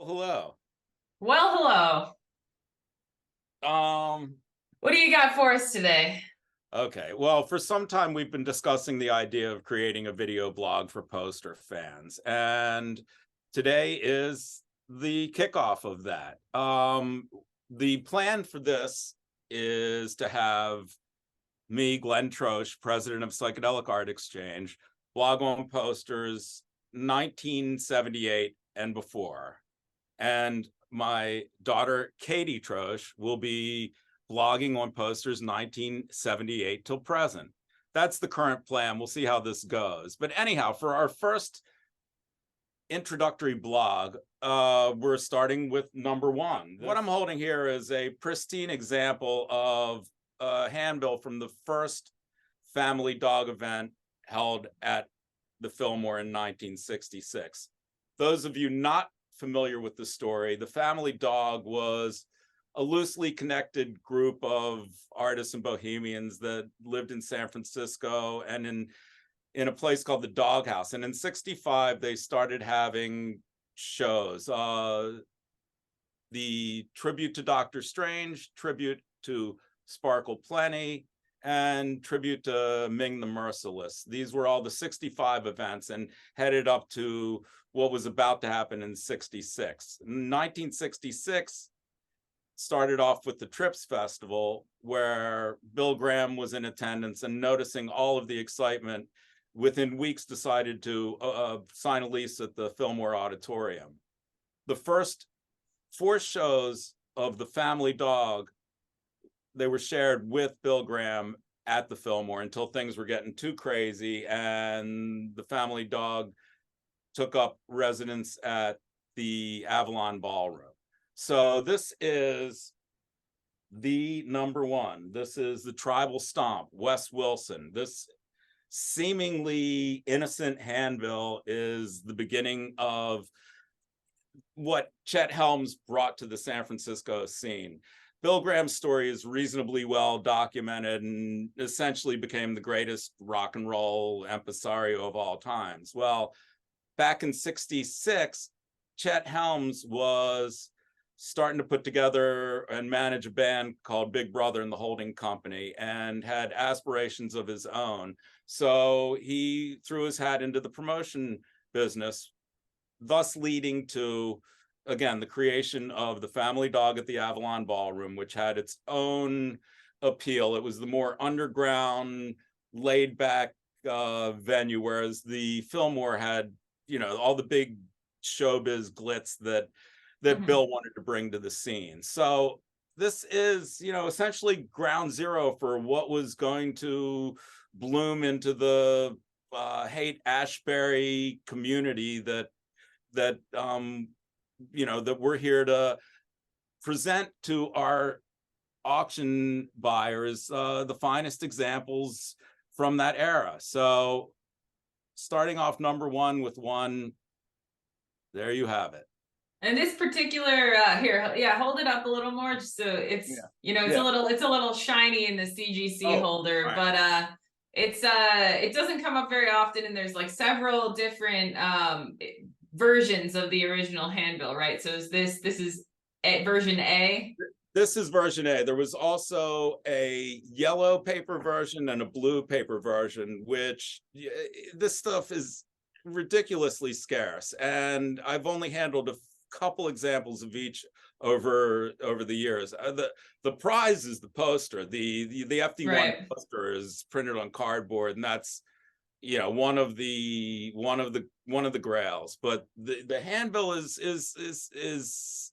Hello. Well, hello. Um, What do you got for us today? okay. Well, for some time we've been discussing the idea of creating a video blog for poster fans, and today is the kickoff of that. The plan for this is to have me, Glenn Troche, president of Psychedelic Art Exchange, blog on posters 1978 and before. And my daughter, Katy Troche, will be blogging on posters 1978 till present. That's the current plan. We'll see how this goes. But anyhow, for our first introductory blog, we're starting with number one. What I'm holding here is a pristine example of a handbill from the first family dog event held at the Fillmore in 1966. Those of you not familiar with the story, the family dog was a loosely connected group of artists and bohemians that lived in San Francisco and in a place called the Dog House. And in 65, they started having shows. The tribute to Dr. Strange, tribute to Sparkle Plenty, and tribute to Ming the Merciless. These were all the 65 events and headed up to what was about to happen in 66. 1966 started off with the Trips Festival, where Bill Graham was in attendance and, noticing all of the excitement, within weeks decided to sign a lease at the Fillmore Auditorium. The first 4 shows of the family dog, they were shared with Bill Graham at the Fillmore until things were getting too crazy and the family dog took up residence at the Avalon Ballroom. So this is the number one. This is the Tribal Stomp, Wes Wilson. This seemingly innocent handbill is the beginning of what Chet Helms brought to the San Francisco scene. Bill Graham's story is reasonably well documented and essentially became the greatest rock and roll impresario of all times. Well, back in 66, Chet Helms was starting to put together and manage a band called Big Brother and the Holding Company, and had aspirations of his own. So he threw his hat into the promotion business, thus leading to, again, the creation of the family dog at the Avalon Ballroom, which had its own appeal. It was the more underground, laid back venue, whereas the Fillmore had, all the big showbiz glitz that Bill wanted to bring to the scene. So this is, essentially ground zero for what was going to bloom into the Haight-Ashbury community that we're here to present to our auction buyers, the finest examples from that era. So starting off number one with one, there you have it. And this particular hold it up a little more, just so it's it's a little shiny in the CGC holder, right. But it doesn't come up very often, and there's like several different versions of the original handbill, right? So this is version A? This is version A. There was also a yellow paper version and a blue paper version, which this stuff is ridiculously scarce, and I've only handled a couple examples of each over the years. The prize is the poster. The FD-1 right. Poster is printed on cardboard, and that's one of the grails. But the handbill is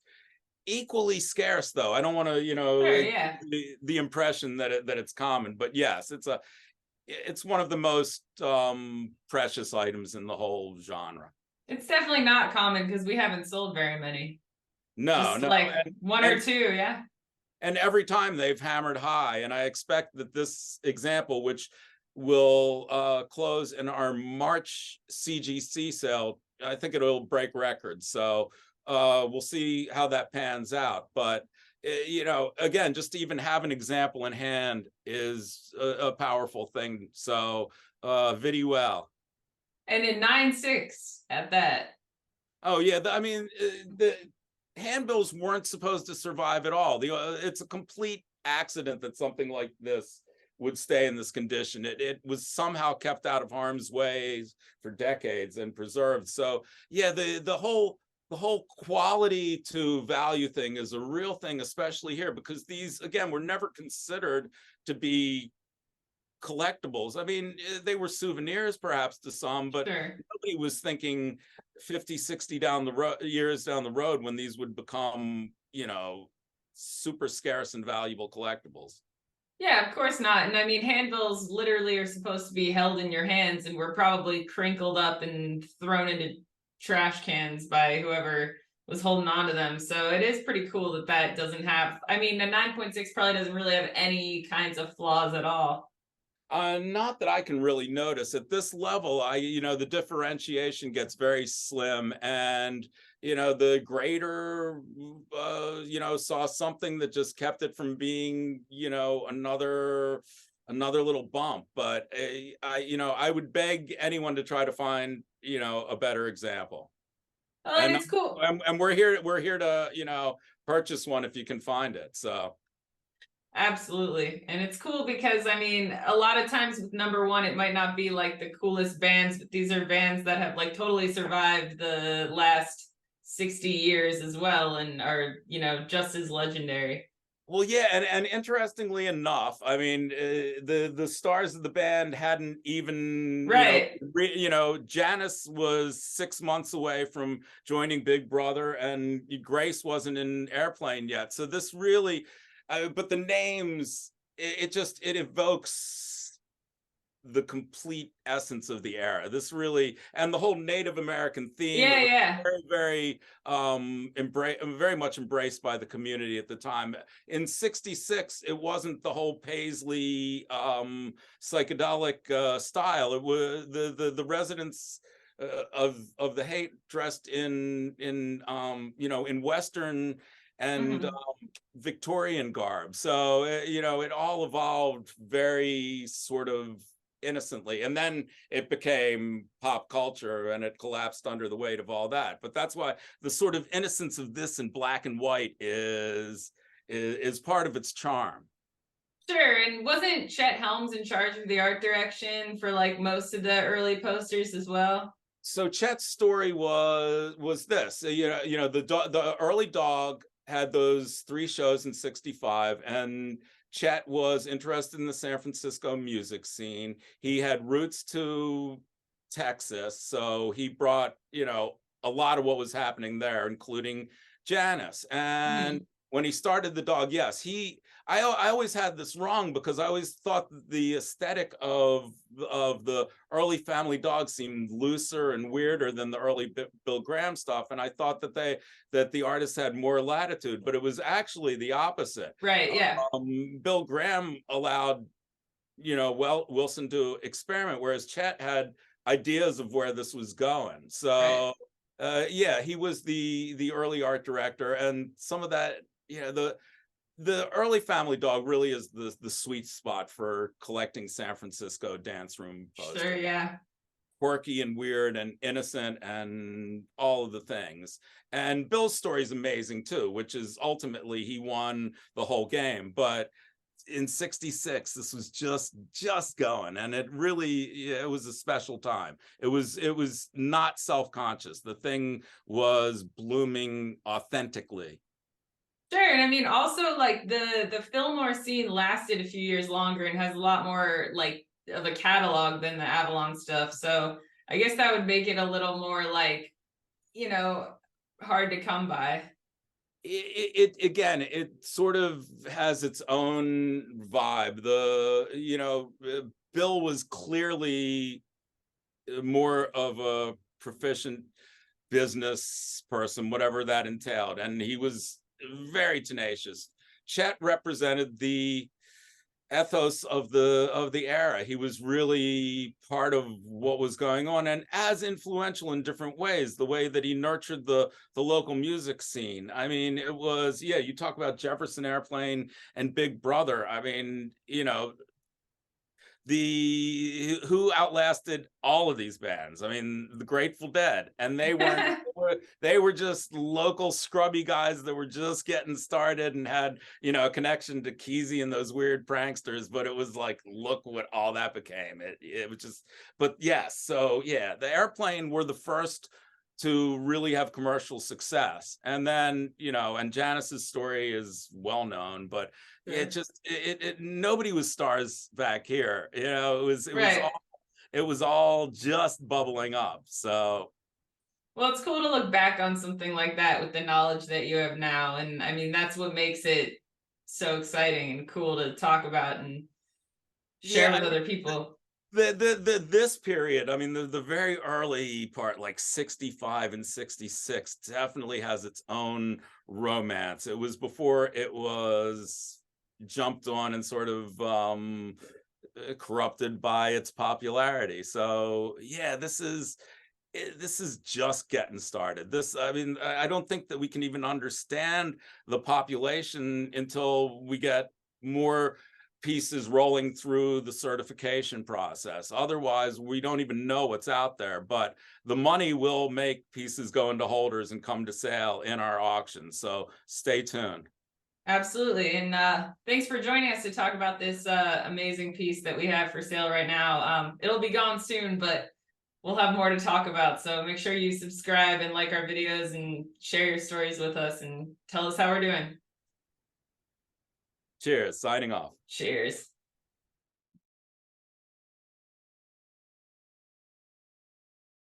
equally scarce, though. I don't want to sure, yeah. the impression that it's common, but yes, it's one of the most precious items in the whole genre. It's definitely not common because we haven't sold very many. No, like one or two, yeah. And every time they've hammered high, and I expect that this example, which will close in our March CGC sale, I think it'll break records. So we'll see how that pans out. But again, just to even have an example in hand is a powerful thing. So vidi well. And in 9.6 at that. Oh yeah, I mean, handbills weren't supposed to survive at all. It's a complete accident that something like this would stay in this condition. It was somehow kept out of harm's way for decades and preserved. So yeah, the whole quality to value thing is a real thing, especially here, because these, again, were never considered to be collectibles. I mean, they were souvenirs perhaps to some, but Sure. nobody was thinking 50, 60 years down the road when these would become, super scarce and valuable collectibles. Yeah, of course not. And I mean, handbills literally are supposed to be held in your hands and were probably crinkled up and thrown into trash cans by whoever was holding on to them. So it is pretty cool that that doesn't have, I mean, a 9.6 probably doesn't really have any kinds of flaws at all. Not that I can really notice at this level. The differentiation gets very slim, and the grader, saw something that just kept it from being, another little bump. But I would beg anyone to try to find, a better example. Oh, and it's cool. And we're here to, purchase one if you can find it. So. Absolutely. And it's cool because I mean, a lot of times with number one, it might not be like the coolest bands, but these are bands that have like totally survived the last 60 years as well and are, just as legendary. Well, yeah, and interestingly enough, I mean, the stars of the band hadn't even, right. Janice was 6 months away from joining Big Brother, and Grace wasn't in Airplane yet. So this really, but the names, it evokes the complete essence of the era. This really, and the whole Native American theme, yeah, very very much embraced by the community at the time. In '66, it wasn't the whole Paisley psychedelic style. It was the residents of the hate dressed in Western and Victorian garb. So it all evolved very sort of innocently, and then it became pop culture and it collapsed under the weight of all that. But that's why the sort of innocence of this in black and white is part of its charm. Sure. And wasn't Chet Helms in charge of the art direction for like most of the early posters as well? So Chet's story was this, the early Dog had those 3 shows in '65, and Chet was interested in the San Francisco music scene. He had roots to Texas, so he brought, a lot of what was happening there, including Janice. And when he started the Dog, yes, I always had this wrong because I always thought the aesthetic of the early Family Dog seemed looser and weirder than the early Bill Graham stuff, and I thought that the artists had more latitude, but it was actually the opposite. Right. Yeah. Bill Graham allowed Wilson to experiment, whereas Chet had ideas of where this was going. So yeah, he was the early art director, and some of that, the early Family Dog really is the sweet spot for collecting San Francisco dance room posters. Sure, yeah. Quirky and weird and innocent and all of the things. And Bill's story is amazing too, which is ultimately he won the whole game. But in '66, this was just going, and it was a special time. It was not self-conscious. The thing was blooming authentically. Sure. And I mean, also like the Fillmore scene lasted a few years longer and has a lot more like of a catalog than the Avalon stuff. So I guess that would make it a little more like, hard to come by. It sort of has its own vibe. Bill was clearly more of a proficient business person, whatever that entailed, and he was very tenacious. Chet represented the ethos of the era. He was really part of what was going on, and as influential in different ways. The way that he nurtured the local music scene. I mean, it was, yeah, you talk about Jefferson Airplane and Big Brother. I mean, who outlasted all of these bands? I mean, the Grateful Dead, and they weren't they were just local scrubby guys that were just getting started and had, you know, a connection to Kesey and those weird pranksters, but it was like, look what all that became. It was just, but yes, so yeah, the Airplane were the first to really have commercial success. And then, you know, and Janice's story is well known, but it just nobody was stars back here. You know, it was all just bubbling up. So well, it's cool to look back on something like that with the knowledge that you have now. And I mean, that's what makes it so exciting and cool to talk about and share with other people. This period, I mean, the very early part, like 65 and 66, definitely has its own romance. It was before it was jumped on and sort of corrupted by its popularity. So yeah, this is just getting started. This, I mean, I don't think that we can even understand the population until we get more pieces rolling through the certification process. Otherwise, we don't even know what's out there, but the money will make pieces go into holders and come to sale in our auctions. So stay tuned. Absolutely. And thanks for joining us to talk about this amazing piece that we have for sale right now. It'll be gone soon, but we'll have more to talk about. So make sure you subscribe and like our videos and share your stories with us and tell us how we're doing. Cheers. Signing off. Cheers.